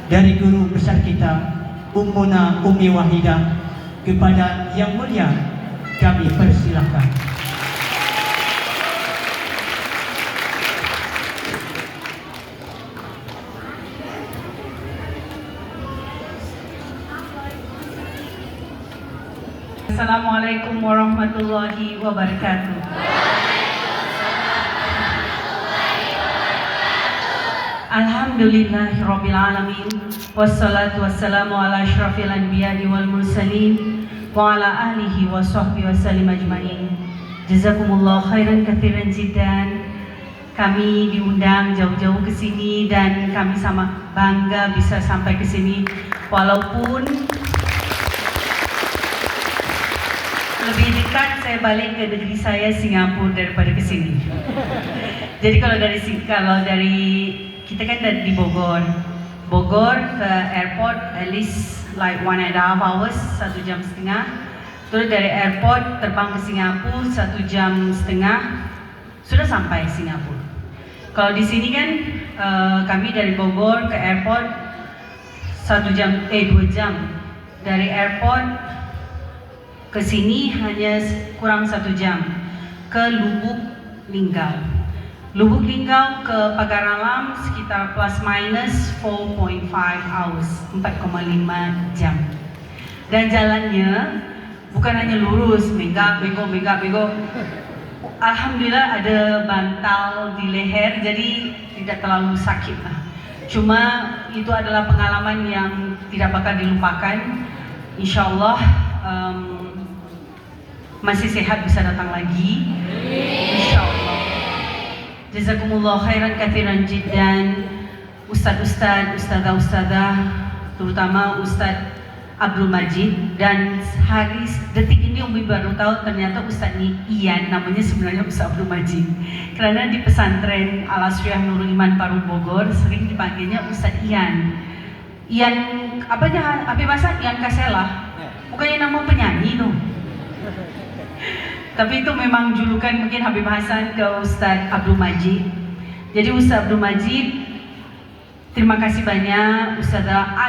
dari guru besar kita Ummuna Ummi Wahidah. Kepada Yang Mulia kami persilahkan. Assalamualaikum warahmatullahi wabarakatuh. Alhamdulillahirabbil alamin wassalatu wassalamu ala asyrafil anbiya'i wal mursalin wa ala alihi wa sahbihi wasallim ajmain. Jazakumullah khairan katsiran jiddan. Kami diundang jauh-jauh ke sini dan kami sama bangga bisa sampai ke sini walaupun lebih dekat saya balik ke negeri saya Singapura daripada ke sini. Jadi kalau dari kita kan dari Bogor ke airport at least like 1.5 hours, 1 jam setengah. Terus dari airport terbang ke Singapura 1 jam setengah sudah sampai Singapura. Kalau di sini kan kami dari Bogor ke airport 2 jam. Dari airport ke sini hanya kurang 1 jam ke Lubuk Linggau ke Pagar Alam sekitar plus minus 4.5 hours, 4,5 jam. Dan jalannya bukan hanya lurus, bego. Alhamdulillah ada bantal di leher, jadi tidak terlalu sakit lah. Cuma itu adalah pengalaman yang tidak bakal dilupakan. Insya Allah masih sehat bisa datang lagi. Insya Allah. Jazakumullah khairan katsiran jiddan. Ustadzah, terutama Ustadz Abdul Majid. Dan detik ini Umi baru tahu ternyata Ustadz Ian namanya sebenarnya Ustadz Abdul Majid. Karena di pesantren Al Asriyah Nurul Iman Parung Bogor sering dipanggilnya Ustadz Ian. Ian apanya? Habib Hasan Ian Kasela. Bukannya nama penyanyi tuh. Tapi itu memang julukan mungkin Habib Hasan ke Ustadz Abdul Majid. Jadi Ustadz Abdul Majid, terima kasih banyak. Ustadzah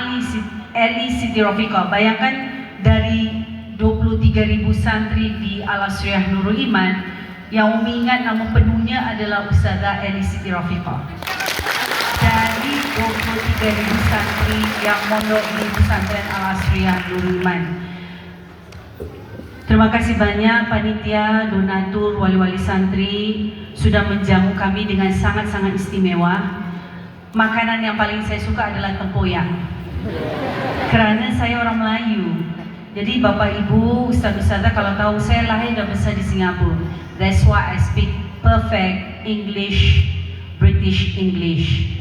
Eli Siti Rofiqah. Bayangkan dari 23.000 santri di Al Asriyah Nurul Iman, yang Umi ingat nama penuhnya adalah Ustadzah Eli Siti Rofiqah. Dari 23.000 santri yang mondok di pesantren Al Asriyah Nurul Iman. Terima kasih banyak panitia, donatur, wali-wali santri sudah menjamu kami dengan sangat-sangat istimewa. Makanan yang paling saya suka adalah tempoyak. Karena saya orang Melayu. Jadi Bapak Ibu, Ustaz-Ustazah kalau tahu saya lahir dan besar di Singapura. That's why I speak perfect English, British English.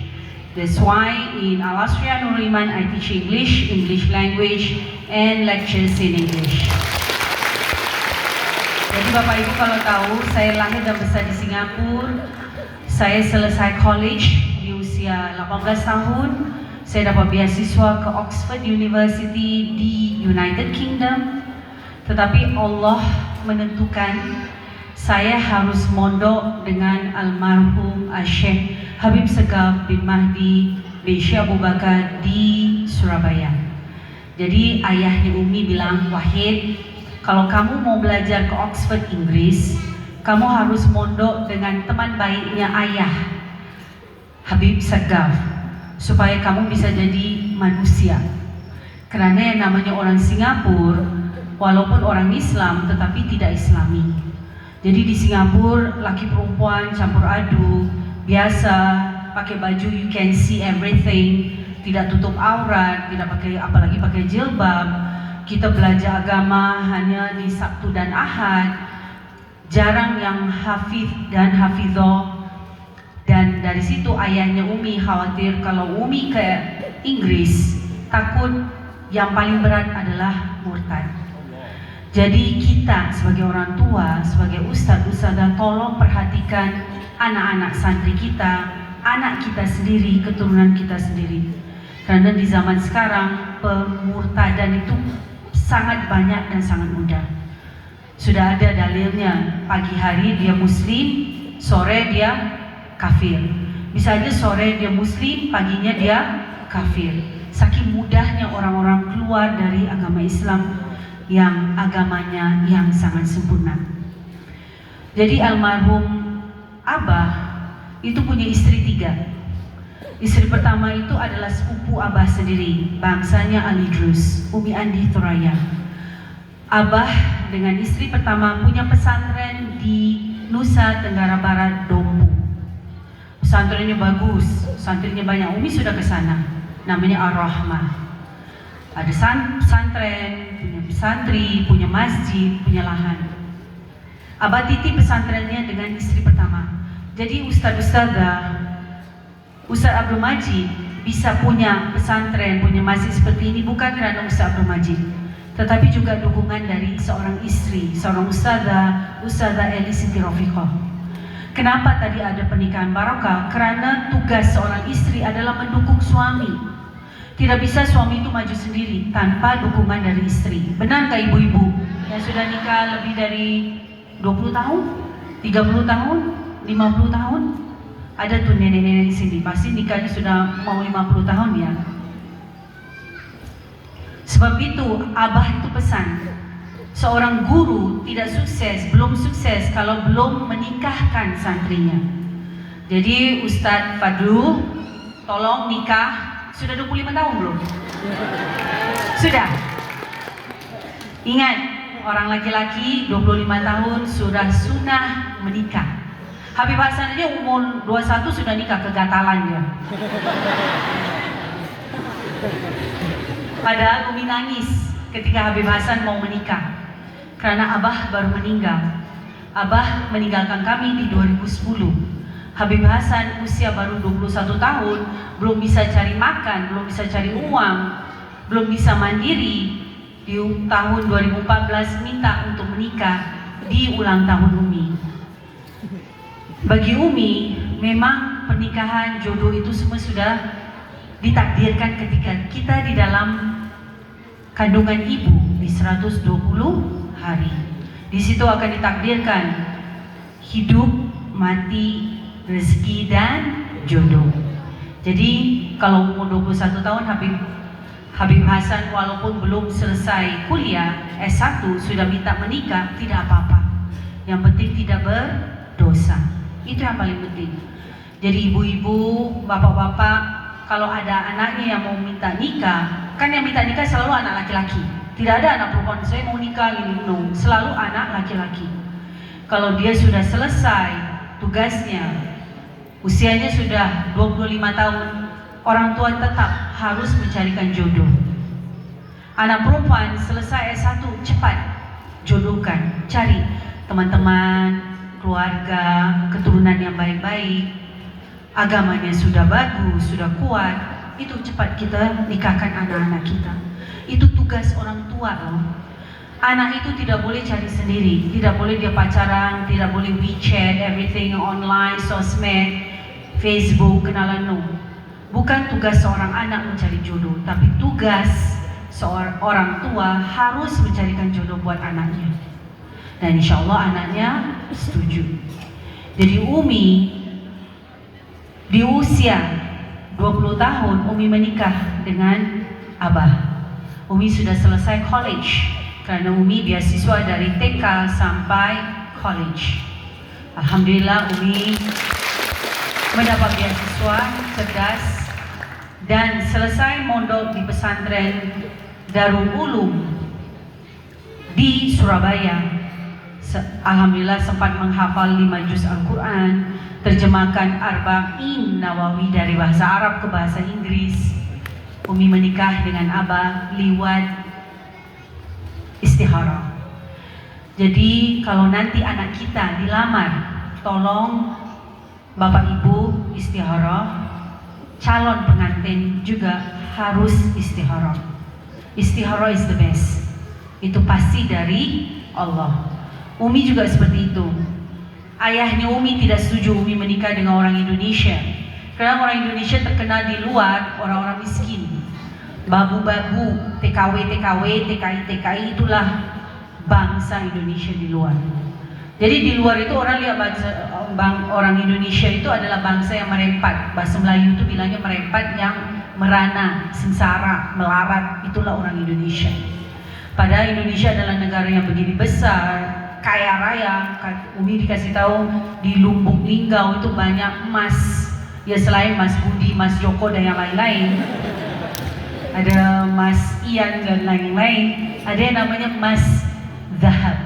That's why in Al Asriyah Nurul Iman I teach English language and lectures in English. Jadi Bapak Ibu kalau tahu saya lahir dan besar di Singapura. Saya selesai college di usia 18 tahun. Saya dapat beasiswa ke Oxford University di United Kingdom. Tetapi Allah menentukan saya harus mondok dengan almarhum Syekh Habib Segaf bin Mahdi bin Syekh Abu Bakar di Surabaya. Jadi ayahnya Umi bilang, Wahid, kalau kamu mau belajar ke Oxford Inggris, kamu harus mondok dengan teman baiknya ayah, Habib Segaf, supaya kamu bisa jadi manusia. Karena yang namanya orang Singapura, walaupun orang Islam tetapi tidak Islami. Jadi di Singapura laki perempuan campur aduk, biasa pakai baju you can see everything, tidak tutup aurat, tidak pakai apalagi pakai jilbab. Kita belajar agama hanya di Sabtu dan Ahad, jarang yang hafidh dan hafidhoh. Dan dari situ ayahnya Umi khawatir kalau Umi ke Inggris, takut yang paling berat adalah murtad. Jadi kita sebagai orang tua, sebagai ustadz-ustadzah, tolong perhatikan anak-anak santri kita, anak kita sendiri, keturunan kita sendiri. Karena di zaman sekarang pemurtadan itu sangat banyak dan sangat mudah. Sudah ada dalilnya, pagi hari dia muslim, sore dia kafir. Bisa aja sore dia muslim, paginya dia kafir. Saking mudahnya orang-orang keluar dari agama Islam yang agamanya yang sangat sempurna. Jadi almarhum Abah itu punya istri 3. Istri pertama itu adalah sepupu Abah sendiri, bangsanya Alidrus, Umi Andi Thoraya. Abah dengan istri pertama punya pesantren di Nusa Tenggara Barat, Dompu. Pesantrennya bagus, santrinya banyak. Umi sudah ke sana, namanya Ar-Rahmah. Ada pesantren, punya pesantri, punya masjid, punya lahan. Abah titip pesantrennya dengan istri pertama. Jadi Ustadz Abdul Majid bisa punya pesantren, punya masjid seperti ini bukan kerana Ustadz Abdul Majid, tetapi juga dukungan dari seorang istri, seorang Ustazah Eli Siti Rafiqah. Kenapa tadi ada pernikahan barokah? Kerana tugas seorang istri adalah mendukung suami. Tidak bisa suami itu maju sendiri tanpa dukungan dari istri. Benarkah ibu-ibu yang sudah nikah lebih dari 20 tahun, 30 tahun, 50 tahun? Ada tuh nenek-nenek di sini, pasti nikahnya sudah mau 50 tahun ya. Sebab itu Abah itu pesan, seorang guru tidak sukses, belum sukses kalau belum menikahkan santrinya. Jadi Ustadz Fadlu, tolong nikah. Sudah 25 tahun belum? Sudah? Ingat, orang laki-laki 25 tahun sudah sunnah menikah. Habib Hasan aja umur 21 sudah nikah, kegatalan dia. Padahal Umi nangis ketika Habib Hasan mau menikah karena Abah baru meninggal. Abah meninggalkan kami di 2010. Habib Hasan usia baru 21 tahun, belum bisa cari makan, belum bisa cari uang, belum bisa mandiri. Di tahun 2014 minta untuk menikah di ulang tahun Umi. Bagi Umi, memang pernikahan jodoh itu semua sudah ditakdirkan ketika kita di dalam kandungan ibu di 120 hari. Di situ akan ditakdirkan hidup, mati, rezeki dan jodoh. Jadi kalau umur 21 tahun Habib Hasan walaupun belum selesai kuliah S1 sudah minta menikah, tidak apa-apa. Yang penting tidak berdosa. Itu yang paling penting. Jadi ibu-ibu, bapak-bapak, kalau ada anaknya yang mau minta nikah, kan yang minta nikah selalu anak laki-laki. Tidak ada anak perempuan, saya mau nikah ini, no. Selalu anak laki-laki. Kalau dia sudah selesai tugasnya, usianya sudah 25 tahun, orang tua tetap harus mencarikan jodoh. Anak perempuan selesai S1, cepat jodohkan, cari teman-teman, keluarga, keturunan yang baik-baik, agamanya sudah bagus, sudah kuat, itu cepat kita nikahkan anak-anak kita. Itu tugas orang tua loh. Anak itu tidak boleh cari sendiri, tidak boleh dia pacaran, tidak boleh WeChat, everything online, sosmed, Facebook, kenalan, no. Bukan tugas seorang anak mencari jodoh, tapi tugas seorang orang tua harus mencarikan jodoh buat anaknya. Dan insya Allah anaknya setuju. Jadi Umi di usia 20 tahun Umi menikah dengan Abah. Umi sudah selesai college karena Umi beasiswa dari TK sampai college. Alhamdulillah Umi mendapat beasiswa, cerdas, dan selesai mondok di pesantren Darul Ulum di Surabaya. Alhamdulillah sempat menghafal 5 juz Al-Quran, terjemahkan Arba'in Nawawi dari bahasa Arab ke bahasa Inggris. Umi menikah dengan Abah liwat istikharah. Jadi kalau nanti anak kita dilamar, tolong Bapak Ibu istikharah, calon pengantin juga harus istikharah. Istikharah is the best. Itu pasti dari Allah. Umi juga seperti itu. Ayahnya Umi tidak setuju Umi menikah dengan orang Indonesia, karena orang Indonesia terkenal di luar orang-orang miskin, babu-babu, TKW, TKI itulah bangsa Indonesia di luar. Jadi di luar itu orang lihat orang Indonesia itu adalah bangsa yang merempat. Bahasa Melayu itu bilangnya merempat yang merana, sengsara, melarat, itulah orang Indonesia. Padahal Indonesia adalah negara yang begini besar, kaya raya. Umi dikasih tahu di Lumbung Linggau itu banyak emas. Ya selain Mas Budi, Mas Joko dan yang lain-lain, ada Mas Ian dan lain-lain, ada yang namanya Mas Zahab.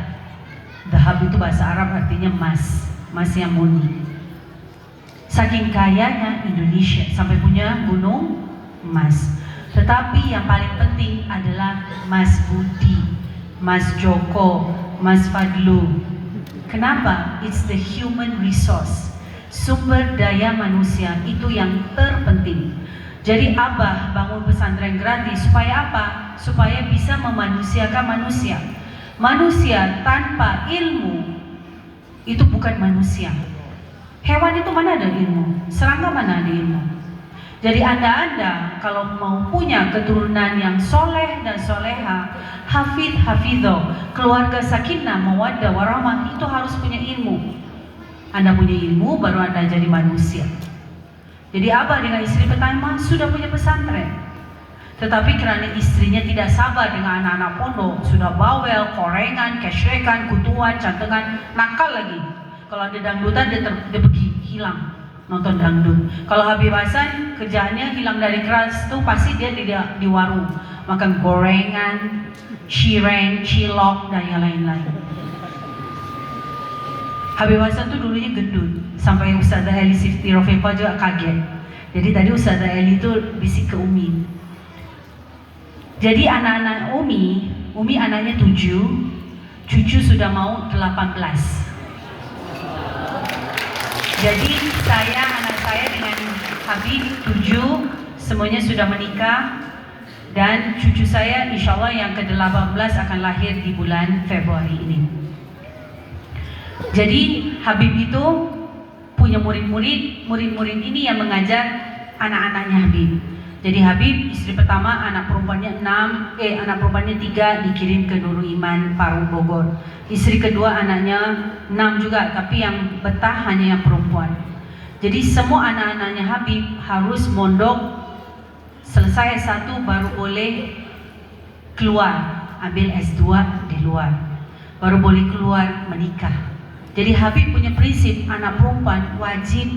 Zahab itu bahasa Arab artinya emas, emas yang murni. Saking kayanya Indonesia sampai punya gunung emas. Tetapi yang paling penting adalah Mas Budi, Mas Joko, Mas Fadlu. Kenapa? It's the human resource. Sumber daya manusia itu yang terpenting. Jadi Abah bangun pesantren gratis supaya apa? Supaya bisa memanusiakan manusia. Manusia tanpa ilmu itu bukan manusia. Hewan itu mana ada ilmu? Serangga mana ada ilmu? Jadi anda kalau mau punya keturunan yang soleh dan soleha, hafid hafidho, keluarga sakinah mawaddah warahmah, itu harus punya ilmu. Anda punya ilmu baru Anda jadi manusia. Jadi Abah dengan istri pertama sudah punya pesantren. Tetapi karena istrinya tidak sabar dengan anak-anak pondok, sudah bawel, korengan, kesrekan, kutuan, cantengan, nakal lagi. Kalau ada dangdutan dia pergi, hilang nonton dangdut. Kalau Habib Hasan kerjaannya hilang dari kelas tuh pasti dia tidak di warung, makan gorengan, cireng, cilok dan yang lain-lain. Habib Hasan tuh dulunya gendut, sampai Ustazah Eli Sifti Rofiqah juga kaget. Jadi tadi Ustazah Eli tuh bisik ke Umi. Jadi anak-anak Umi anaknya 7, cucu sudah mau 18. Jadi anak saya dengan Habib 7, semuanya sudah menikah. Dan cucu saya insya Allah yang ke-18 akan lahir di bulan Februari ini. Jadi Habib itu punya murid-murid ini yang mengajar anak-anaknya Habib. Jadi Habib istri pertama anak perempuannya 3 dikirim ke Nurul Iman Parung Bogor. Istri kedua anaknya 6 juga, tapi yang betah hanya yang perempuan. Jadi semua anak-anaknya Habib harus mondok selesai S1 baru boleh keluar ambil S2 di luar, baru boleh keluar menikah. Jadi Habib punya prinsip anak perempuan wajib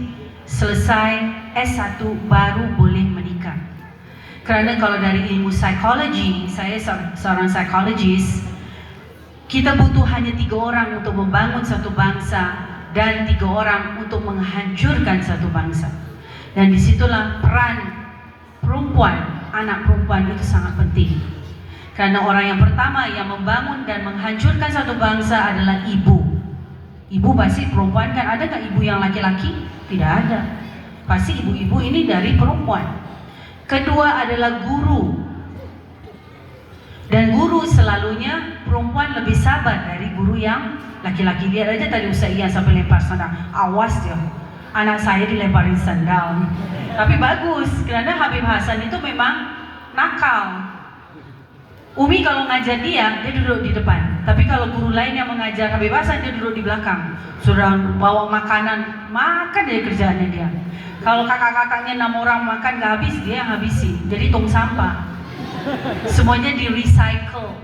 selesai S1 baru boleh menikah. Karena kalau dari ilmu psikologi, saya seorang psikologis, kita butuh hanya 3 orang untuk membangun satu bangsa dan 3 orang untuk menghancurkan satu bangsa. Dan disitulah peran perempuan, anak perempuan itu sangat penting. Karena orang yang pertama yang membangun dan menghancurkan satu bangsa adalah ibu. Ibu pasti perempuan kan, ada nggak ibu yang laki-laki? Tidak ada. Pasti ibu-ibu ini dari perempuan. Kedua adalah guru. Dan guru selalunya perempuan lebih sabar dari guru yang laki-laki. Lihat aja tadi Ustaz Ian sampai lempar sandal. Awas dia, anak saya dilemparin sandal. Tapi bagus, karena Habib Hasan itu memang nakal. Umi kalau ngajar dia duduk di depan. Tapi kalau guru lain yang mengajar Habib Hasan, dia duduk di belakang. Sudah bawa makanan, makan dari kerjaannya dia. Kalau kakak-kakaknya 6 orang makan gak habis, dia yang habisi. Jadi tong sampah. Semuanya di recycle.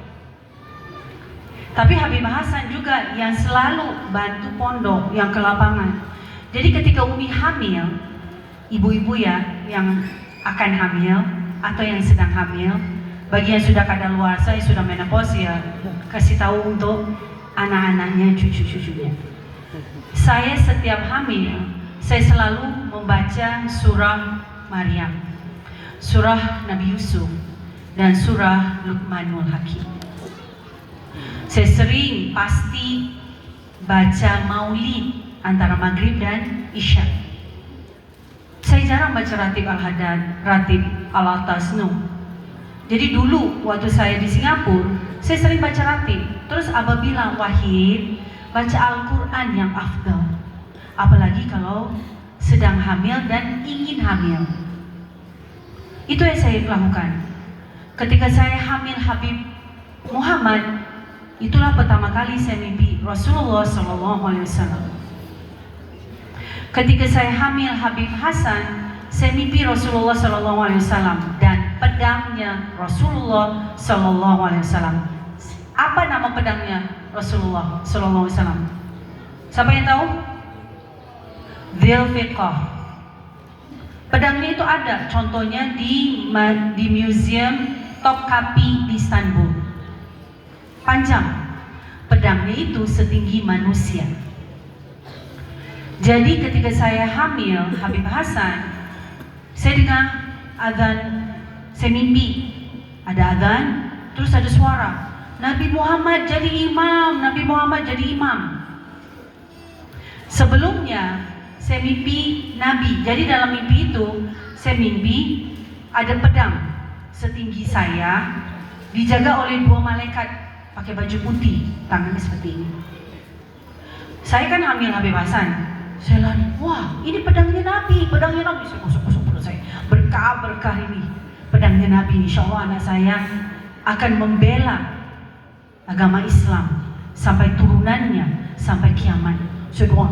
Tapi Habib Hasan juga yang selalu bantu pondok, yang ke lapangan. Jadi ketika Umi hamil, ibu-ibu ya yang akan hamil atau yang sedang hamil, bagi yang sudah kadaluarsa, yang sudah menopause ya kasih tahu untuk anak-anaknya, cucu-cucunya. Saya setiap hamil, saya selalu membaca surah Maryam, surah Nabi Yusuf, dan surah Luqmanul Hakim. Saya sering pasti baca maulid antara maghrib dan isya. Saya jarang baca ratib al-hadad, ratib al-tasnu. Jadi dulu waktu saya di Singapura, saya sering baca ratib. Terus Abah bilang, Wahid, baca Al-Quran yang afdal. Apalagi kalau sedang hamil dan ingin hamil. Itu yang saya lakukan. Ketika saya hamil Habib Muhammad, itulah pertama kali saya mimpi Rasulullah SAW. Ketika saya hamil Habib Hasan, saya mimpi Rasulullah Sallallahu Alaihi Wasallam dan pedangnya Rasulullah Sallallahu Alaihi Wasallam. Apa nama pedangnya Rasulullah Sallallahu Alaihi Wasallam? Siapa yang tahu? Dzulfiqar. Pedangnya itu ada, contohnya di museum Topkapi di Istanbul. Panjang. Pedangnya itu setinggi manusia. Jadi ketika saya hamil Habib Hasan, saya dengar azan, saya mimpi ada azan, terus ada suara, Nabi Muhammad jadi imam, Nabi Muhammad jadi imam. Sebelumnya saya mimpi Nabi, jadi dalam mimpi itu saya mimpi ada pedang setinggi saya, dijaga oleh 2 malaikat pakai baju putih, tangannya seperti ini. Saya kan hamil Habib Hasan, saya lari, wah ini pedangnya Nabi, saya gosok-gosok perut saya, berkah ini, pedangnya Nabi, insya Allah anak saya akan membela agama Islam sampai turunannya, sampai kiamat. Saya doa.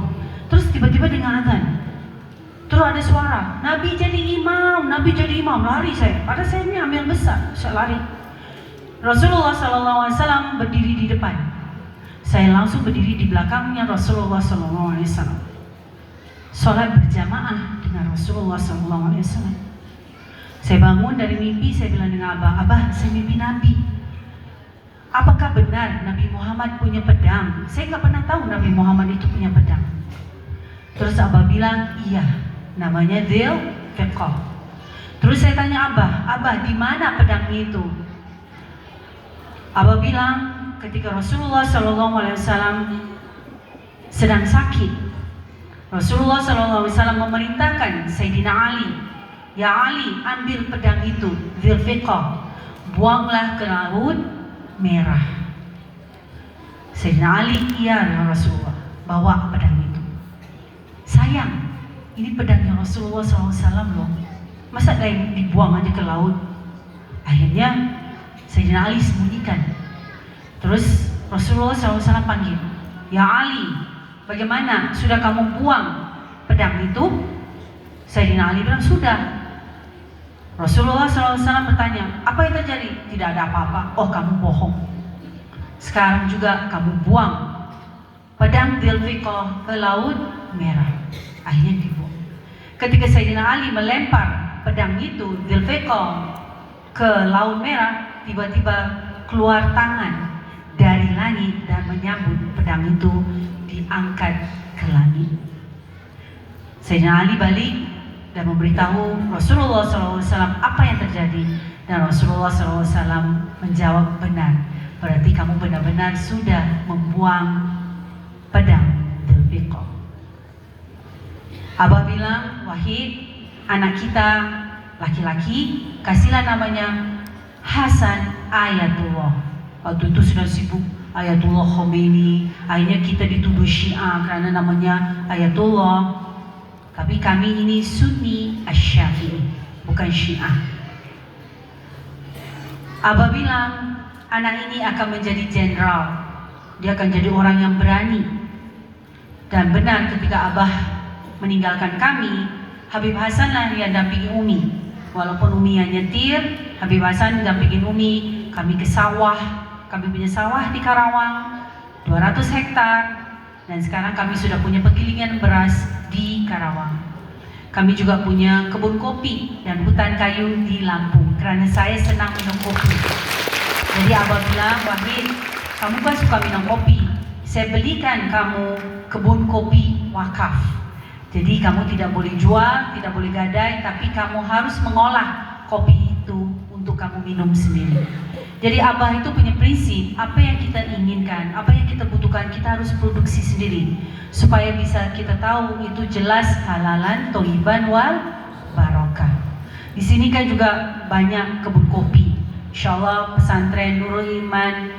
Terus tiba-tiba dengar azan, terus ada suara, Nabi jadi imam, lari saya, padahal saya ini hamil besar, saya lari. Rasulullah SAW berdiri di depan, saya langsung berdiri di belakangnya Rasulullah SAW. Sholat berjamaah dengan Rasulullah SAW. Saya bangun dari mimpi, saya bilang dengan Abah, saya mimpi Nabi. Apakah benar Nabi Muhammad punya pedang? Saya nggak pernah tahu Nabi Muhammad itu punya pedang. Terus Abah bilang, iya, namanya Dzulfiqar. Terus saya tanya Abah, di mana pedangnya itu? Abah bilang, ketika Rasulullah SAW sedang sakit, Rasulullah SAW memerintahkan Sayyidina Ali, ya Ali, ambil pedang itu, Dzulfiqar, buanglah ke laut merah. Sayyidina Ali, iya Rasulullah, bawa pedang itu. Sayang, ini pedangnya Rasulullah SAW loh, masa dibuang aja ke laut? Akhirnya Sayyidina Ali sembunyikan. Terus Rasulullah SAW panggil, ya Ali, bagaimana? Sudah kamu buang pedang itu? Sayyidina Ali bilang, sudah. Rasulullah SAW bertanya, apa yang terjadi? Tidak ada apa-apa. Oh, kamu bohong. Sekarang juga kamu buang pedang Dzulfiqar ke laut merah. Akhirnya dibuang. Ketika Sayyidina Ali melempar pedang itu, Dzulfiqar, ke laut merah, tiba-tiba keluar tangan dari langit dan menyambut pedang itu, diangkat ke langit. Sayyidina Ali balik dan memberitahu Rasulullah SAW apa yang terjadi, dan Rasulullah SAW menjawab, benar, berarti kamu benar-benar sudah membuang pedang Dzulfiqar. Abah bilang, Wahid, anak kita laki-laki, kasihlah namanya Hasan Ayatullah. Waktu itu sudah sibuk Ayatullah Khomeini, akhirnya kita dituduh Syiah karena namanya Ayatullah. Tapi kami ini Sunni Asy-Syafi'i, bukan Syiah. Abah bilang, anak ini akan menjadi jenderal, dia akan jadi orang yang berani. Dan benar, ketika Abah meninggalkan kami, Habib Hasan lah yang dampingi Umi. Walaupun Umi yang nyetir, Habib Hasan dampingin Umi. Kami ke sawah, kami punya sawah di Karawang 200 hektar, dan sekarang kami sudah punya penggilingan beras di Karawang. Kami juga punya kebun kopi dan hutan kayu di Lampung, karena saya senang minum kopi. Jadi Abah bilang, Wahid, kamu kan suka minum kopi, saya belikan kamu kebun kopi wakaf. Jadi kamu tidak boleh jual, tidak boleh gadai, tapi kamu harus mengolah kopi itu untuk kamu minum sendiri. Jadi Abah itu punya prinsip, apa yang kita inginkan, apa yang kita butuhkan, kita harus produksi sendiri, supaya bisa kita tahu itu jelas halalan, thayyiban wal barokah. Di sini kan juga banyak kebun kopi. Insyaallah pesantren Nurul Iman,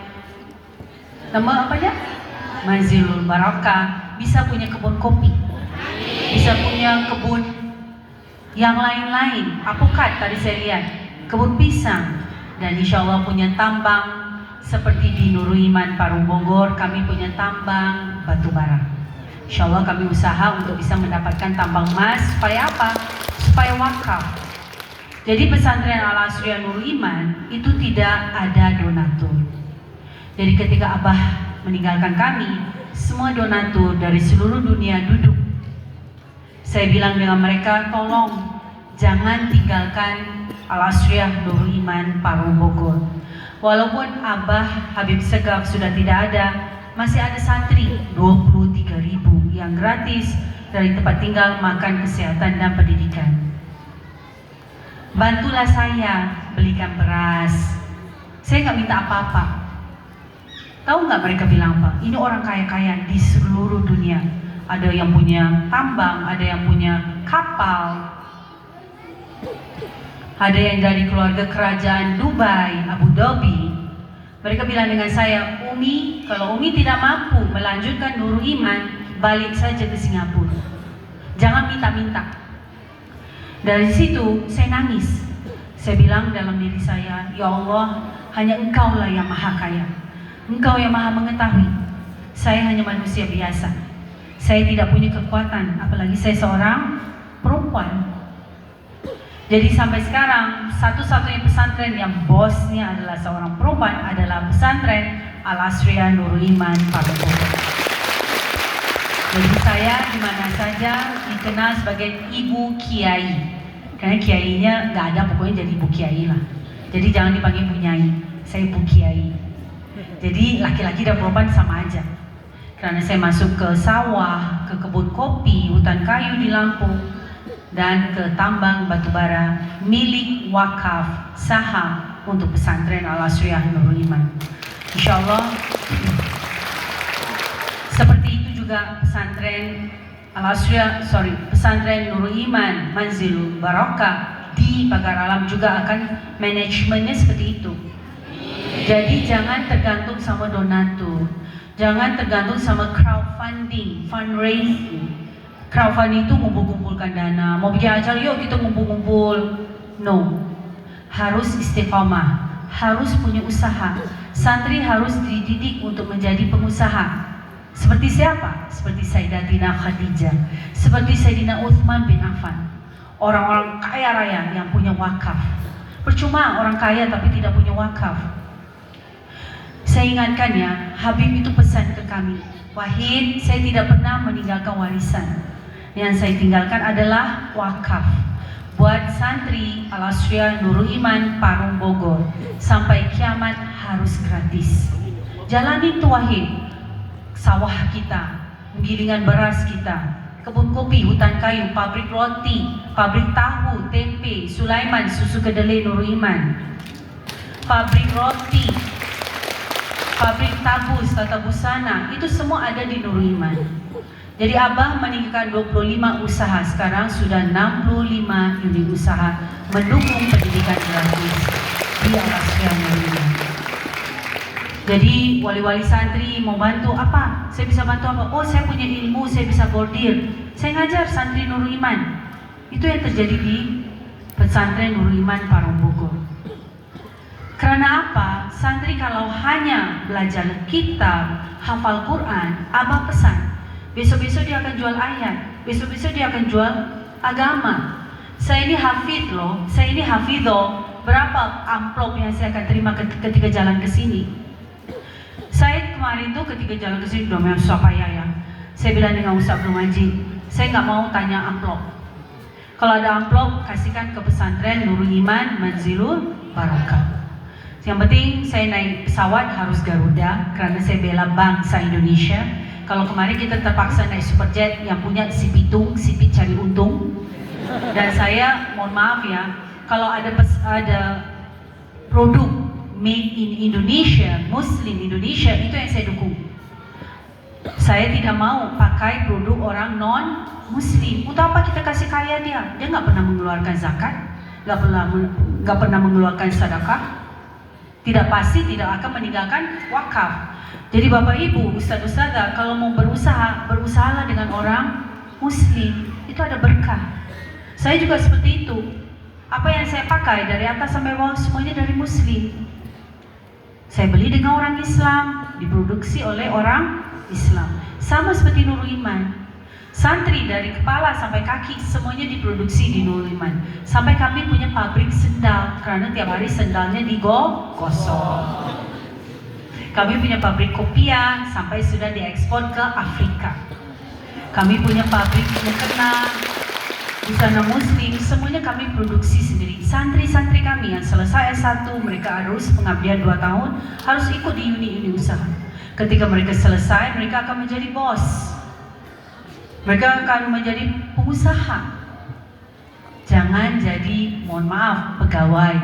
nama apa ya? Manzilul Barakah, bisa punya kebun kopi, bisa punya kebun yang lain-lain, apokat tadi saya lihat, kebun pisang, dan insya Allah punya tambang seperti di Nurul Iman Parung Bogor, kami punya tambang batu bara. Insya Allah kami usaha untuk bisa mendapatkan tambang emas. Supaya apa? Supaya wakaf. Jadi pesantren Al Asriah Nurul Iman itu tidak ada donatur. Jadi ketika Abah meninggalkan kami, semua donatur dari seluruh dunia duduk. Saya bilang dengan mereka, tolong jangan tinggalkan Al Asriah Nurul Iman Parung Bogor. Walaupun Abah Habib Segaf sudah tidak ada, masih ada santri 23.000 yang gratis dari tempat tinggal, makan, kesehatan, dan pendidikan. Bantulah saya belikan beras. Saya nggak minta apa-apa. Tahu nggak mereka bilang apa? Ini orang kaya-kaya di seluruh dunia. Ada yang punya tambang, ada yang punya kapal, ada yang dari keluarga kerajaan Dubai, Abu Dhabi. Mereka bilang dengan saya, Umi, kalau Umi tidak mampu melanjutkan Nurul Iman, balik saja ke Singapura. Jangan minta-minta. Dari situ saya nangis. Saya bilang dalam diri saya, ya Allah, hanya Engkaulah yang maha kaya. Engkau yang maha mengetahui. Saya hanya manusia biasa. Saya tidak punya kekuatan, apalagi saya seorang perempuan. Jadi sampai sekarang satu-satunya pesantren yang bosnya adalah seorang perempuan adalah pesantren Al Asriah Nurul Iman Parung Bogor. Jadi saya di mana saja dikenal sebagai Ibu Kiai, karena kiainya nggak ada, pokoknya jadi Ibu Kiai lah. Jadi jangan dipanggil Bu Nyai, saya Ibu Kiai. Jadi laki-laki dan perempuan sama aja. Karena saya masuk ke sawah, ke kebun kopi, hutan kayu di Lampung, dan ke tambang batubara milik wakaf saham untuk pesantren Al Asriah Nurul Iman. Insya Allah seperti itu juga pesantren pesantren Nurul Iman Manzilul Barokah di Pagar Alam juga akan manajemennya seperti itu. Jadi jangan tergantung sama donatur, jangan tergantung sama crowdfunding, fundraising. Crowdfunding itu ngumpul-ngumpulkan dana, mau bikin acara yuk kita ngumpul-ngumpul. No, harus istiqomah, harus punya usaha. Santri harus dididik untuk menjadi pengusaha. Seperti siapa? Seperti Sayyidatina Khadijah, seperti Sayyidina Utsman bin Affan. Orang-orang kaya raya yang punya wakaf. Percuma orang kaya tapi tidak punya wakaf. Saya ingatkan ya, Habib itu pesan ke kami, Wahid, saya tidak pernah meninggalkan warisan. Yang saya tinggalkan adalah wakaf buat santri Al Asriah Nurul Iman Parung Bogor. Sampai kiamat harus gratis. Jalani itu Wahid. Sawah kita, penggilingan beras kita, kebun kopi, hutan kayu, pabrik roti, pabrik tahu, tempe, Sulaiman, susu kedelai Nurul Iman, pabrik roti, pabrik tabus, tata busana, itu semua ada di Nurul Iman. Jadi Abah meninggalkan 25 usaha, sekarang sudah 65 unit usaha mendukung pendidikan gratis di Al Asriah Nurul Iman. Jadi wali-wali santri mau bantu apa? Saya bisa bantu apa? Oh, saya punya ilmu, saya bisa bordir. Saya ngajar santri Nurul Iman. Itu yang terjadi di pesantren Nurul Iman Parung Bogor. Karena apa? Santri kalau hanya belajar kitab, hafal Quran, Abah pesan, besok-besok dia akan jual ayat, besok-besok dia akan jual agama. Saya ini hafid loh, saya ini hafidho. Berapa amplop yang saya akan terima ketika jalan ke sini? Saya kemarin tuh ketika jalan ke sini udah memang susah payah ya. Saya bilang dengan Ustaz Abdul Majid, saya nggak mau tanya amplop. Kalau ada amplop, kasihkan ke pesantren Nurul Iman Manzilul Barokah. Yang penting saya naik pesawat harus Garuda karena saya bela bangsa Indonesia. Kalau kemarin kita terpaksa naik Superjet yang punya si Pitung, sipit cari untung. Dan saya mohon maaf ya, kalau ada produk made in Indonesia, Muslim Indonesia, itu yang saya dukung. Saya tidak mau pakai produk orang non Muslim. Untuk apa kita kasih kaya dia? Dia nggak pernah mengeluarkan zakat, nggak pernah mengeluarkan sedekah, tidak pasti tidak akan meninggalkan wakaf. Jadi Bapak Ibu, Ustaz-Ustazah, kalau mau berusaha, berusahalah dengan orang Muslim. Itu ada berkah. Saya juga seperti itu. Apa yang saya pakai dari atas sampai bawah semuanya dari Muslim. Saya beli dengan orang Islam, diproduksi oleh orang Islam. Sama seperti Nurul Iman. Santri dari kepala sampai kaki semuanya diproduksi di Nurul Iman. Sampai kami punya pabrik sendal karena tiap hari sendalnya digosok. Kami punya pabrik kopiah sampai sudah diekspor ke Afrika. Kami punya pabrik mukena, busana muslim, semuanya kami produksi sendiri. Santri-santri kami yang selesai S1, mereka harus pengabdian 2 tahun, harus ikut di uni-uni usaha. Ketika mereka selesai, mereka akan menjadi bos. Mereka akan menjadi pengusaha. Jangan jadi, mohon maaf, pegawai.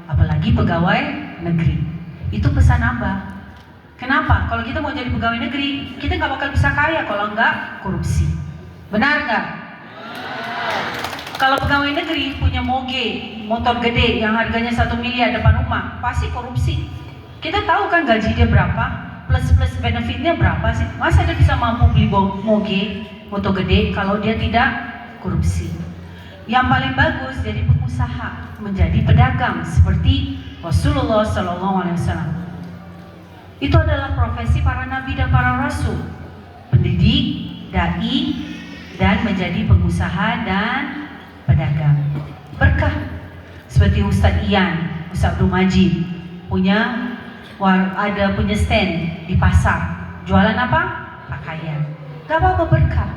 Apalagi pegawai negeri. Itu pesan Abah. Kenapa? Kalau kita mau jadi pegawai negeri, kita nggak bakal bisa kaya kalau nggak korupsi. Benar nggak? Kalau pegawai negeri punya moge, motor gede yang harganya 1 miliar depan rumah, pasti korupsi. Kita tahu kan gaji dia berapa, plus benefitnya berapa sih? Masa dia bisa mampu beli moge, motor gede kalau dia tidak korupsi? Yang paling bagus jadi pengusaha, menjadi pedagang seperti Rasulullah SAW. Itu adalah profesi para nabi dan para rasul. Pendidik, dai, dan menjadi pengusaha dan pedagang. Berkah. Seperti Ustadz Ian, Ustadz Abdul Majid punya stand di pasar. Jualan apa? Pakaian. Gak apa-apa, berkah.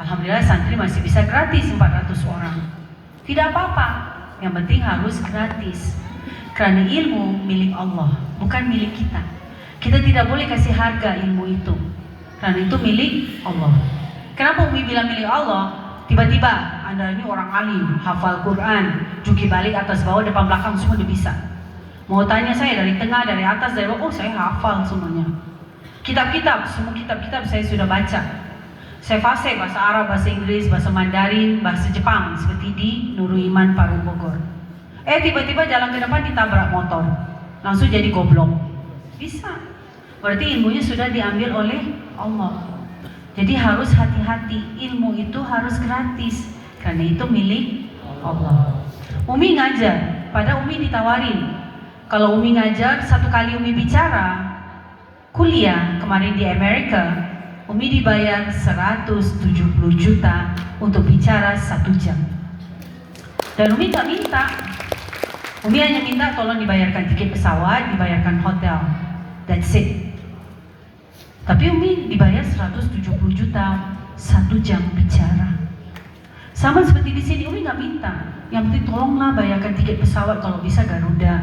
Alhamdulillah santri masih bisa gratis 400 orang. Tidak apa-apa. Yang penting harus gratis. Karena ilmu milik Allah, bukan milik kita. Kita tidak boleh kasih harga ilmu itu, karena itu milik Allah. Kenapa Umi bilang milik Allah? Tiba-tiba Anda ini orang alim, hafal Quran, juki balik atas bawah depan belakang semua udah bisa. Mau tanya saya dari tengah, dari atas, dari bawah, oh saya hafal semuanya. Kitab-kitab, semua kitab-kitab saya sudah baca. Saya fasih bahasa Arab, bahasa Inggris, bahasa Mandarin, bahasa Jepang seperti di Nurul Iman Parung Bogor. Tiba-tiba jalan ke depan ditabrak motor, langsung jadi goblok. Bisa. Berarti ilmunya sudah diambil oleh Allah. Jadi harus hati-hati, ilmu itu harus gratis karena itu milik Allah. Umi ngajar, pada Umi ditawarin. Kalau Umi ngajar, 1 kali Umi bicara kuliah kemarin di Amerika, Umi dibayar 170 juta untuk bicara 1 jam. Dan Umi tak minta. Umi hanya minta tolong dibayarkan tiket pesawat, dibayarkan hotel. That's it. Tapi Umi dibayar 170 juta 1 jam bicara. Sama seperti di sini, Umi nggak minta. Yang penting tolonglah bayarkan tiket pesawat kalau bisa Garuda.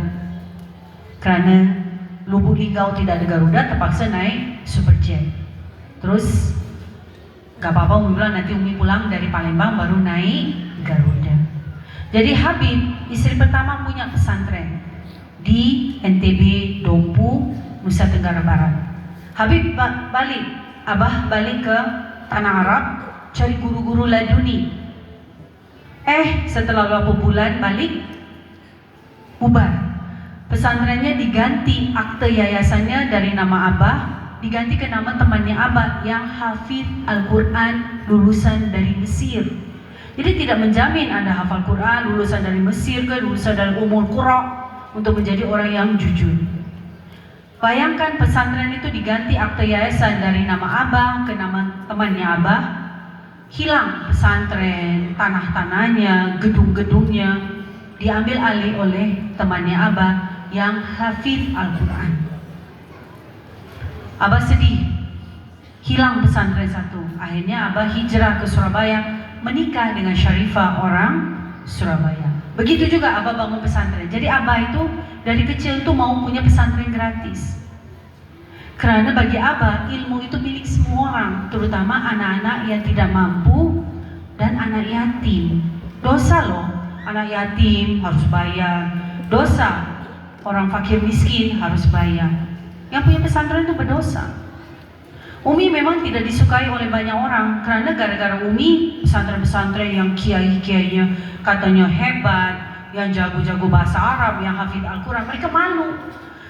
Karena Lubuk Linggau tidak ada Garuda, terpaksa naik Superjet. Terus nggak apa-apa, Umi bilang nanti Umi pulang dari Palembang baru naik Garuda. Jadi Habib, istri pertama punya pesantren di NTB, Dompu, Nusa Tenggara Barat. Habib balik, Abah balik ke tanah Arab cari guru-guru laduni. Setelah beberapa bulan balik, bubar. Pesantrennya diganti, akte yayasannya dari nama Abah diganti ke nama temannya Abah yang hafid Al-Quran lulusan dari Mesir. Jadi tidak menjamin Anda hafal Quran lulusan dari Mesir ke lulusan dari Ummul Qura untuk menjadi orang yang jujur. Bayangkan pesantren itu diganti akte yayasan dari nama Abah ke nama temannya Abah. Hilang pesantren, tanah-tanahnya, gedung-gedungnya diambil alih oleh temannya Abah yang hafid Al-Quran. Abah sedih, hilang pesantren 1. Akhirnya Abah hijrah ke Surabaya, menikah dengan Syarifah orang Surabaya. Begitu juga Abah bangun pesantren. Jadi Abah itu dari kecil tuh mau punya pesantren gratis. Karena bagi Abah ilmu itu milik semua orang, terutama anak-anak yang tidak mampu dan anak yatim. Dosa loh, anak yatim harus bayar. Dosa, orang fakir miskin harus bayar. Yang punya pesantren itu berdosa. Umi memang tidak disukai oleh banyak orang karena gara-gara Umi pesantren-pesantren yang kiai-kiainya katanya hebat, yang jago-jago bahasa Arab, yang hafid Al-Quran, mereka malu.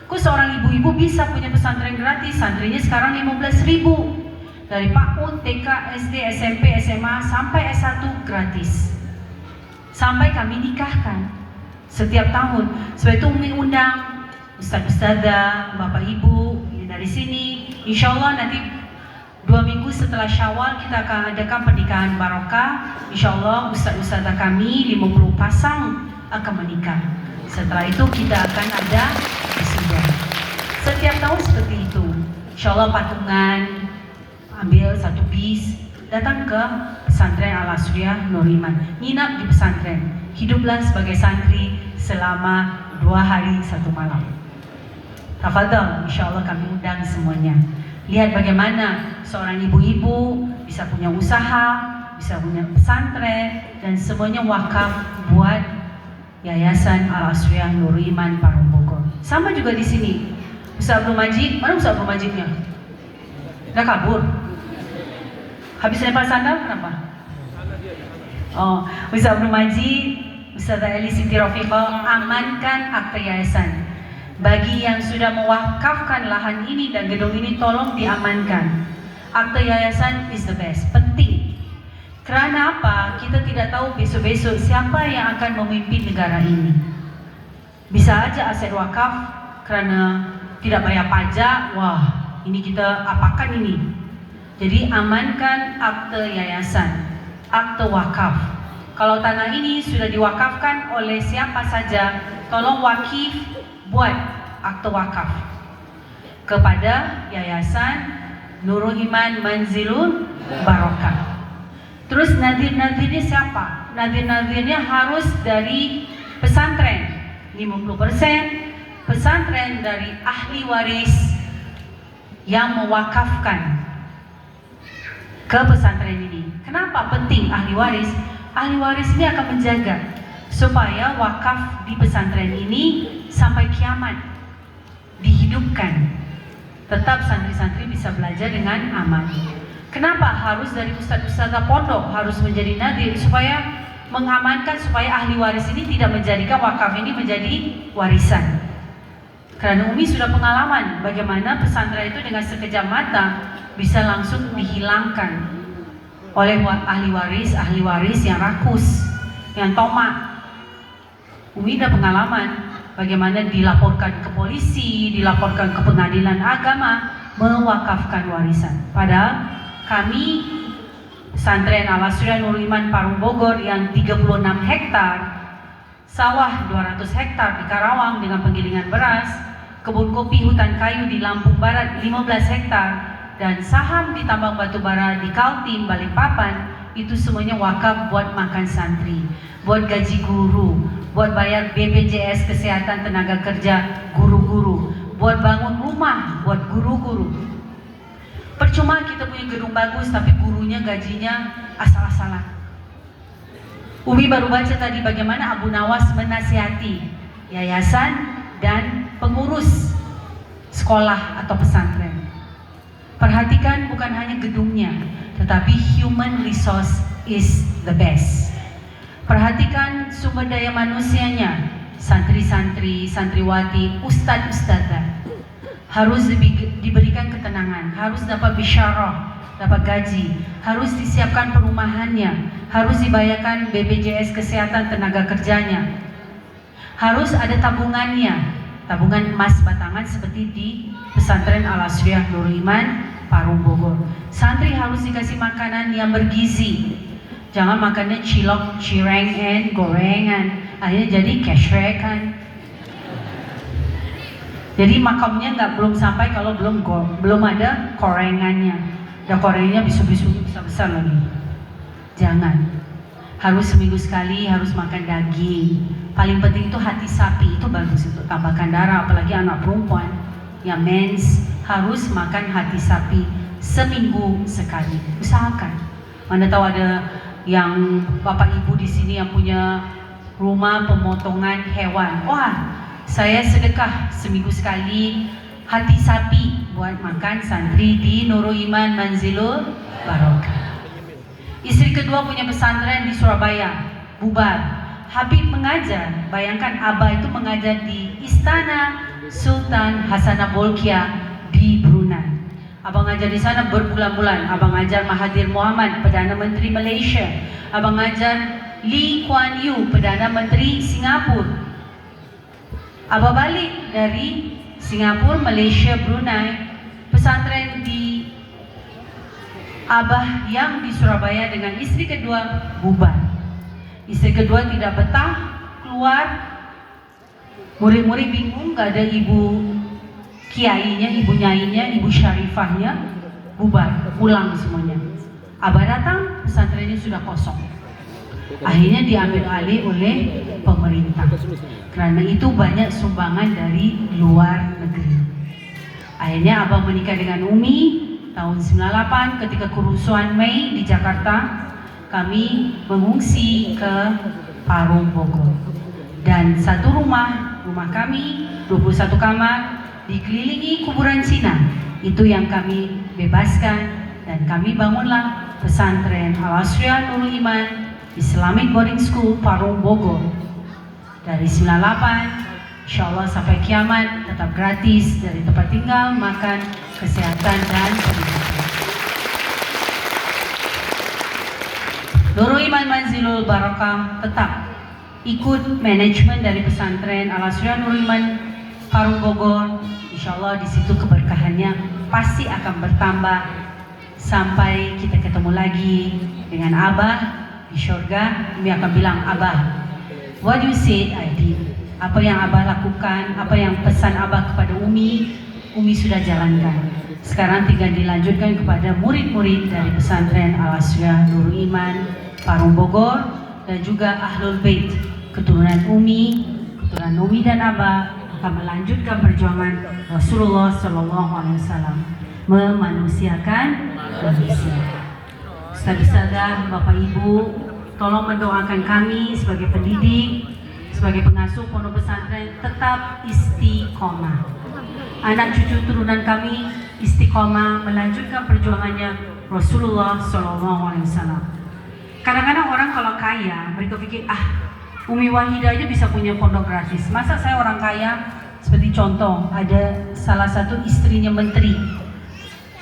Kok seorang ibu-ibu bisa punya pesantren gratis? Santrinya sekarang 15.000. Dari PAUD, TK, SD, SMP, SMA sampai S1 gratis. Sampai kami nikahkan setiap tahun. Sebab itu Umi undang Ustaz-Ustazah, Bapak Ibu dari sini. Insya Allah nanti 2 minggu setelah Syawal kita akan adakan pernikahan barokah. InsyaAllah ustaz-ustazah kami 50 pasang akan menikah. Setelah itu kita akan ada wisuda. Setiap tahun seperti itu. InsyaAllah patungan, ambil 1 bis, datang ke pesantren Al-Asriyah Nur Iman, nginap di pesantren, hiduplah sebagai santri selama 2 hari 1 malam. Tafadhal, insyaAllah kami undang semuanya. Lihat bagaimana seorang ibu-ibu bisa punya usaha, bisa punya pesantren, dan semuanya wakaf buat Yayasan Al-Asriyah Nur Iman Parung Bogor. Sama juga di sini. Ustaz Abdul Majid, mana Ustaz Abdul Majidnya? Dah kabur. Habis lempar sandal kenapa? Oh, Ustaz Abdul Majid, Ustazah Eli Siti Rafiqah amankan akte yayasan. Bagi yang sudah mewakafkan lahan ini dan gedung ini, tolong diamankan. Akte yayasan is the best, penting. Kerana apa? Kita tidak tahu besok-besok siapa yang akan memimpin negara ini. Bisa aja aset wakaf kerana tidak bayar pajak, wah ini kita apakan ini. Jadi amankan akte yayasan, akte wakaf. Kalau tanah ini sudah diwakafkan oleh siapa saja, tolong wakif buat akte wakaf kepada Yayasan Nurul Iman Manzilul Barokah. Terus nadir-nadirnya siapa? Nadir-nadirnya harus dari pesantren 50%, pesantren dari ahli waris yang mewakafkan ke pesantren ini. Kenapa penting ahli waris? Ahli waris ini akan menjaga supaya wakaf di pesantren ini sampai kiamat dihidupkan. Tetap santri-santri bisa belajar dengan aman. Kenapa harus dari ustaz-ustazah pondok harus menjadi nadir? Supaya mengamankan supaya ahli waris ini tidak menjadikan wakaf ini menjadi warisan. Karena Umi sudah pengalaman bagaimana pesantren itu dengan sekejap mata bisa langsung dihilangkan oleh ahli waris yang rakus, yang tomak. Umi sudah pengalaman bagaimana dilaporkan ke polisi, dilaporkan ke pengadilan agama mewakafkan warisan. Padahal kami pesantren Al-Asriyah Nur Iman Parung Bogor yang 36 hektar, sawah 200 hektar di Karawang dengan penggilingan beras, kebun kopi hutan kayu di Lampung Barat 15 hektar, dan saham di tambang batubara di Kaltim, Balikpapan, itu semuanya wakaf buat makan santri, buat gaji guru, buat bayar BPJS kesehatan tenaga kerja guru-guru, buat bangun rumah buat guru-guru. Percuma kita punya gedung bagus tapi gurunya gajinya asal-asalan. Umi baru baca tadi bagaimana Abu Nawas menasihati yayasan dan pengurus sekolah atau pesantren. Perhatikan bukan hanya gedungnya, tetapi human resource is the best. Perhatikan sumber daya manusianya, santri-santri, santriwati, ustadz-ustadzah. Harus diberikan ketenangan, harus dapat bisyarah, dapat gaji, harus disiapkan perumahannya, harus dibayarkan BPJS kesehatan tenaga kerjanya. Harus ada tabungannya, tabungan emas batangan seperti di pesantren Al-Asriyah Nur Iman Parung Bogor. Santri harus dikasih makanan yang bergizi. Jangan makannya cilok, cireng, gorengan, akhirnya jadi cashrekan. Jadi makamnya belum sampai kalau belum ada korengannya. Dan korengannya bisu-bisu besar-besar lagi. Jangan. Harus seminggu sekali harus makan daging. Paling penting itu hati sapi, itu bagus untuk tambahkan darah, apalagi anak perempuan yang mens harus makan hati sapi seminggu sekali. Usahakan. Mana tahu ada yang bapak ibu di sini yang punya rumah pemotongan hewan. Wah, saya sedekah seminggu sekali hati sapi buat makan santri di Nurul Iman Manzilul Barokah. Istri kedua punya pesantren di Surabaya, bubar. Habib mengajar, bayangkan Abah itu mengajar di Istana Sultan Hasanah Bolkiah di Brunei. Abang ngajar di sana berbulan-bulan. Abang ngajar Mahathir Mohamad, Perdana Menteri Malaysia. Abang ngajar Lee Kuan Yew, Perdana Menteri Singapura. Abang balik dari Singapura, Malaysia, Brunei, pesantren di Abah yang di Surabaya dengan istri kedua bubar. Istri kedua tidak betah, keluar. Murid-murid bingung, gak ada ibu kiainya, ibu nyainya, ibu syarifahnya, bubar, pulang semuanya. Abah datang, pesantrennya sudah kosong. Akhirnya diambil alih oleh pemerintah. Karena itu banyak sumbangan dari luar negeri. Akhirnya Abah menikah dengan Umi tahun 98 ketika kerusuhan Mei di Jakarta. Kami mengungsi ke Parung Bogor. Dan satu rumah kami 21 kamar dikelilingi kuburan Cina. Itu yang kami bebaskan dan kami bangunlah pesantren Al-Asriya Nurul Iman Islamic Boarding School Parung Bogor. Dari 98 insyaallah sampai kiamat tetap gratis dari tempat tinggal, makan, kesehatan dan pendidikan. Nurul Iman Manzilul Barakah tetap ikut manajemen dari pesantren Al-Asriya Nurul Iman Parung Bogor. Insyaallah di situ keberkahannya pasti akan bertambah sampai kita ketemu lagi dengan Abah di surga. Umi akan bilang, Abah, what you said I did. Apa yang Abah lakukan, apa yang pesan Abah kepada Umi sudah jalankan. Sekarang tinggal dilanjutkan kepada murid-murid dari pesantren Al-Asriya Nurul Iman Parung Bogor dan juga Ahlul Bait, keturunan Umi dan Abah akan melanjutkan perjuangan Rasulullah SAW memanusiakan manusia. Ustaz-ustazah, Bapak Ibu, tolong mendoakan kami sebagai pendidik, sebagai pengasuh pondok pesantren tetap istiqomah. Anak cucu turunan kami istiqomah melanjutkan perjuangannya Rasulullah SAW. Kadang-kadang orang kalau kaya, mereka pikir, Umi Wahidah aja bisa punya pondok gratis. Masa saya orang kaya? Seperti contoh, ada salah satu istrinya menteri.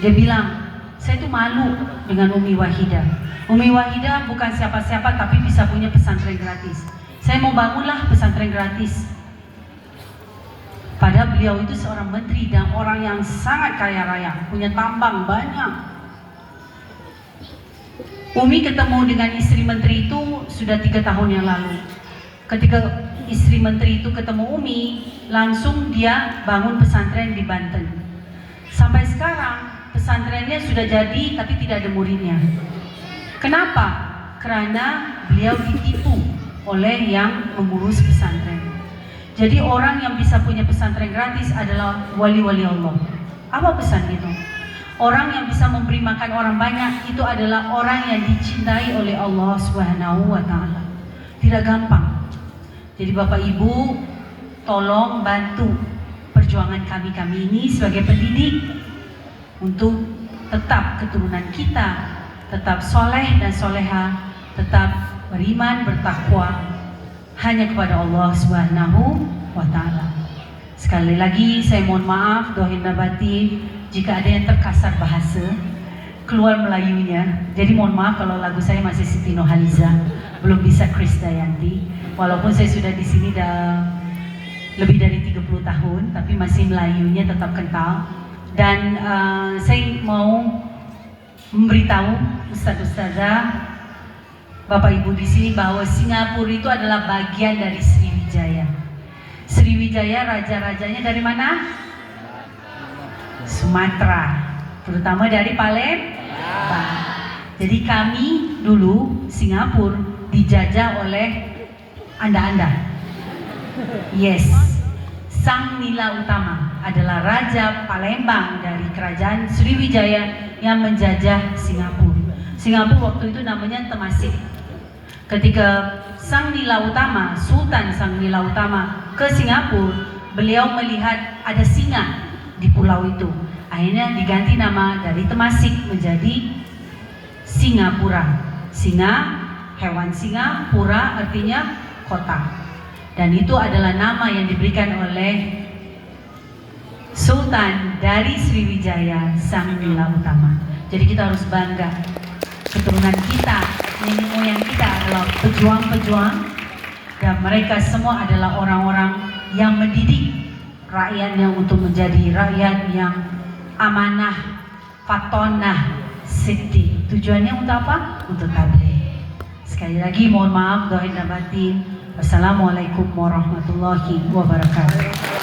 Dia bilang, saya tuh malu dengan Umi Wahidah. Umi Wahidah bukan siapa-siapa tapi bisa punya pesantren gratis. Saya mau bangunlah pesantren gratis. Padahal beliau itu seorang menteri dan orang yang sangat kaya raya, punya tambang banyak. Umi ketemu dengan istri menteri itu sudah 3 tahun yang lalu. Ketika istri menteri itu ketemu Umi, langsung dia bangun pesantren di Banten. Sampai sekarang pesantrennya sudah jadi tapi tidak ada muridnya. Kenapa? Karena beliau ditipu oleh yang mengurus pesantren. Jadi orang yang bisa punya pesantren gratis adalah wali-wali Allah. Apa pesan itu? Orang yang bisa memberi makan orang banyak itu adalah orang yang dicintai oleh Allah Subhanahu wa Ta'ala. Tidak gampang. Jadi Bapak Ibu, tolong bantu perjuangan kami ini sebagai pendidik untuk tetap keturunan kita tetap soleh dan soleha, tetap beriman, bertakwa hanya kepada Allah Subhanahu wa Ta'ala. Sekali lagi saya mohon maaf dohir dan batin jika ada yang terkasar bahasa, keluar Melayunya. Jadi mohon maaf kalau lagu saya masih Siti Nurhaliza, belum bisa Krisdayanti. Walaupun saya sudah di sini dah lebih dari 30 tahun, tapi masih Melayunya tetap kental. Dan saya mau memberitahu Ustaz-Ustazah, Bapak Ibu di sini bahwa Singapura itu adalah bagian dari Sriwijaya. Sriwijaya raja-rajanya dari mana? Sumatera, terutama dari Palembang. Jadi kami dulu Singapura dijajah oleh Anda-Anda. Yes, Sang Nila Utama adalah Raja Palembang dari kerajaan Sriwijaya yang menjajah Singapura. Singapura waktu itu namanya Temasek. Ketika Sang Nila Utama, Sultan Sang Nila Utama ke Singapura, beliau melihat ada singa di pulau itu. Akhirnya diganti nama dari Temasek menjadi Singapura. Singa, hewan singa, pura artinya kota. Dan itu adalah nama yang diberikan oleh Sultan dari Sriwijaya, Sang Nila Utama. Jadi kita harus bangga. Keturunan kita, nenek moyang kita adalah pejuang-pejuang, dan mereka semua adalah orang-orang yang mendidik rakyatnya untuk menjadi rakyat yang amanah, fatonah, siti. Tujuannya untuk apa? Untuk tabligh. Sekali lagi mohon maaf doain dan batin. Wassalamualaikum warahmatullahi wabarakatuh.